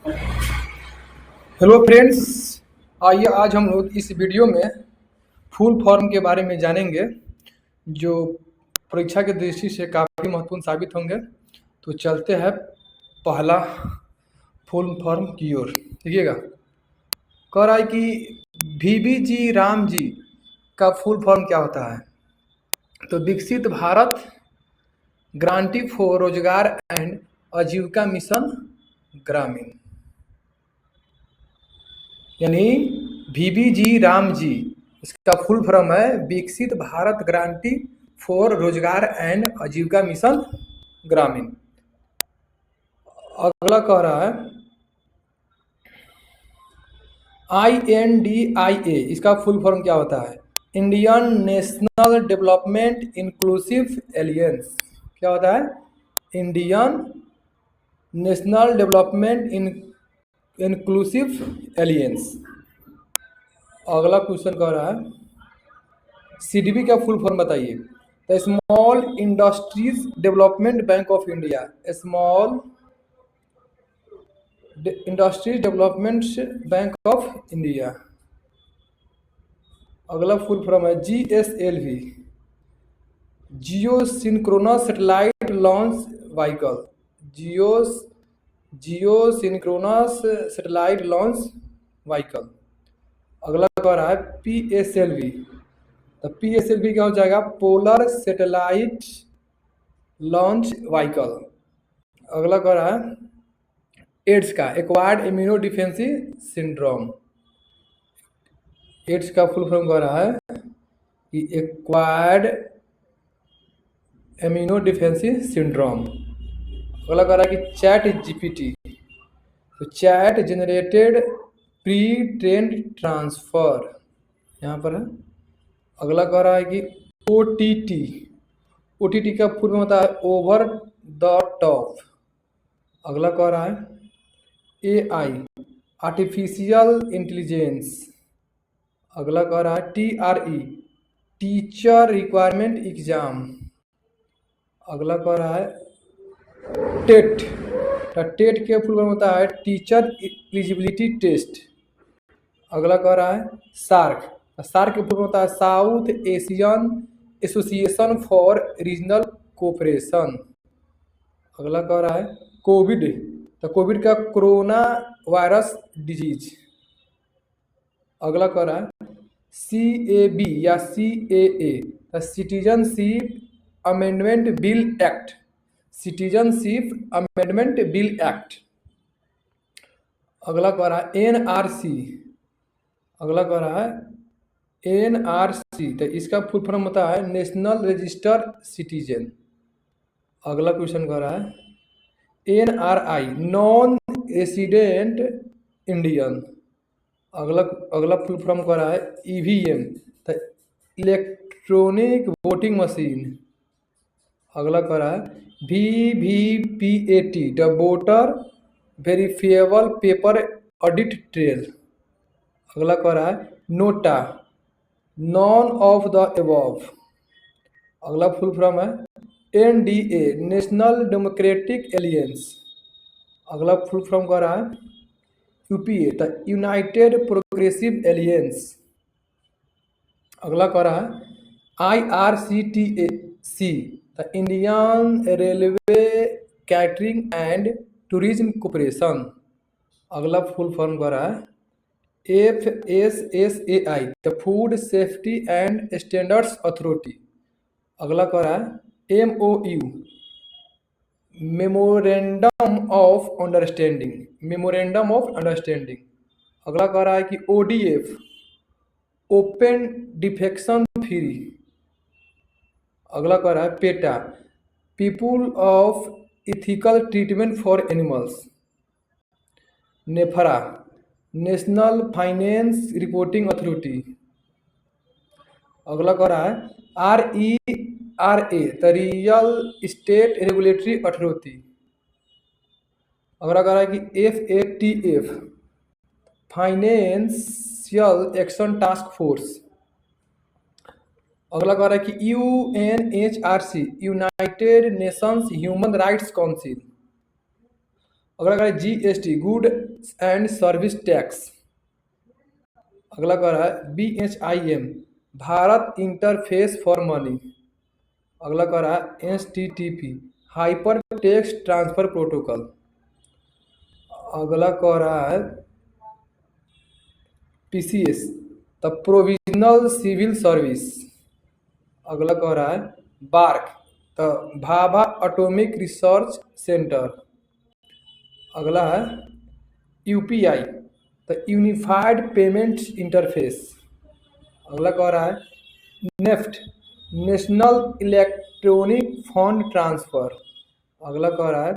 Hello friends. आइए आज हम लोग इस वीडियो में फुल फॉर्म के बारे में जानेंगे जो परीक्षा की दृष्टि से काफ़ी महत्वपूर्ण साबित होंगे। तो चलते हैं पहला फुल फॉर्म की ओर। देखिएगा, कह रहा है कि वीबी जी राम जी का फुल फॉर्म क्या होता है। तो विकसित भारत गारंटी फॉर रोजगार एंड आजीविका मिशन ग्रामीण, यानी वीबी जी राम जी, इसका फुल फॉर्म है विकसित भारत गारंटी फॉर रोजगार एंड आजीविका मिशन ग्रामीण। अगला कह रहा है INDIA, इसका फुल फॉर्म क्या होता है। Indian national development inclusive aliens. क्या होता है? Indian national development inclusive aliens. अगला क्वेश्चन कह रहा है CDB का फुल फॉर्म बताइए। The small industries development bank of India. Small industries development bank of India. अगला फुल फॉर्म है GSLV, जियो सिंक्रोनस सैटेलाइट लॉन्च व्हीकल। जियो सिंक्रोनस सैटेलाइट लॉन्च व्हीकल। अगला कह रहा है PSLV। तो PSLV क्या हो जाएगा? Polar satellite launch vehicle. अगला कह रहा है एड्स का acquired immunodeficiency syndrome. AIDS का फुल फॉर्म कह रहा है कि एक्वायर्ड इम्यूनो डिफेंसी सिंड्रोम। अगला कह रहा है कि चैट GPT। तो chat generated pre trend transfer यहाँ पर है। अगला कह रहा है कि OTT का फुल फॉर्म होता है ओवर द टॉप। अगला कह रहा है AI, आर्टिफिशियल इंटेलिजेंस। अगला कह रहा है TRE, टीचर रिक्वायरमेंट एग्जाम। अगला कह रहा है टेट। टेट के फुल फॉर्म होता है टीचर एलिजिबिलिटी टेस्ट। अगला कह रहा है सार्क। सार्क के फुल फॉर्म होता है south Asian association for regional cooperation. अगला कह रहा है कोविड। तो कोविड का कोरोना वायरस डिजीज। अगला कह रहा है CAB या CAA, citizenship amendment bill act. Citizenship amendment bill act. अगला कह रहा है NRC। अगला कह रहा है NRC, तो इसका फुल फॉर्म होता है नेशनल रजिस्टर सिटीजन। अगला क्वेश्चन कह रहा है NRI, नॉन रेसिडेंट इंडियन। अगला फुल फॉर्म कर रहा है EVM, तो इलेक्ट्रॉनिक वोटिंग मशीन। अगला कर रहा है VVPAT, the voter verifiable paper audit trail. अगला कर रहा है NOTA, none of the above. अगला फुल फॉर्म है NDA, नेशनल डेमोक्रेटिक एलियंस। अगला फुल फॉर्म कर रहा है UPA, the United progressive aliens. अगला कह रहा है IRCTC, the Indian railway catering and tourism corporation. अगला फुल फॉर्म कह रहा है FSSAI, the food safety and standards authority. अगला कह रहा है MOU, memorandum of understanding. Memorandum of understanding. अगला कह रहा है कि ODF, ओपन डिफेक्शन फ्री। अगला कह रहा है PETA, people of ethical treatment for animals. NFRA, national finance reporting authority. अगला कह रहा है RERA, the real estate regulatory authority. अगला कह रहा है कि FATF, financial action task force. अगला कह रहा है कि UNHRC, United Nations human rights council. अगला कह रहा है GST, good and service tax. अगला कह रहा है BHIM, Bharat interface for money. अगला कह रहा है HTTP, hyper text transfer protocol. अगला कह रहा है PCS, the provisional civil service. अगला कह रहा है BARC, the Bhabha atomic research centre. अगला है UPI, the unified payments interface. अगला कह रहा है NEFT, national electronic fund transfer. अगला कह रहा है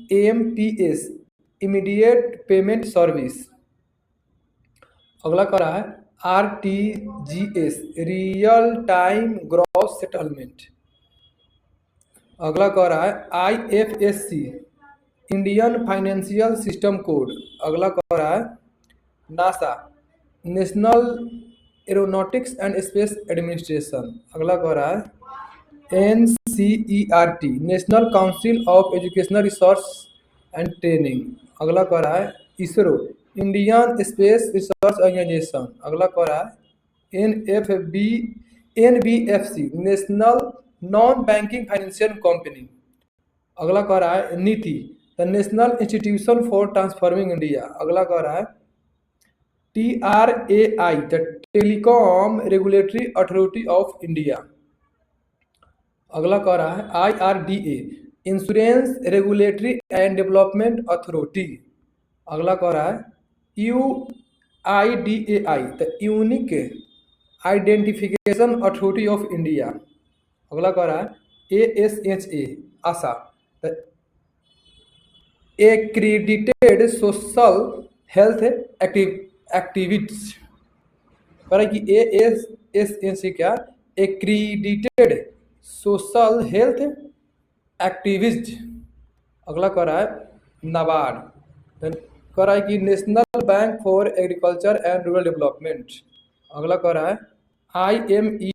IMPS, इमीडिएट पेमेंट सर्विस। अगला कह रहा है RTGS, real time gross settlement. अगला कह रहा है IFSC, Indian financial system code. अगला कह रहा है NASA, national aeronautics and space administration. अगला कह रहा है NCERT, national council of educational research and training. अगला कह रहा है ISRO, Indian space research organisation. अगला कह रहा है NBFC, national non banking financial company. अगला कह रहा है NITI, the national institution for transforming India. अगला कह रहा है TRAI, the telecom regulatory authority of India. अगला कह रहा है IRDA, insurance regulatory and development authority. अगला कह रहा है UIDAI, the unique identification authority of India. अगला कह रहा है ASHA, ASHA, the accredited social health activist. कह रहा है कि ASHA क्या, एक्रीडिटेड सोशल हेल्थ एक्टिविस्ट। अगला कह रहा है नाबार्ड, कह रहा है कि national bank for agriculture and rural development. अगला कह रहा है IME,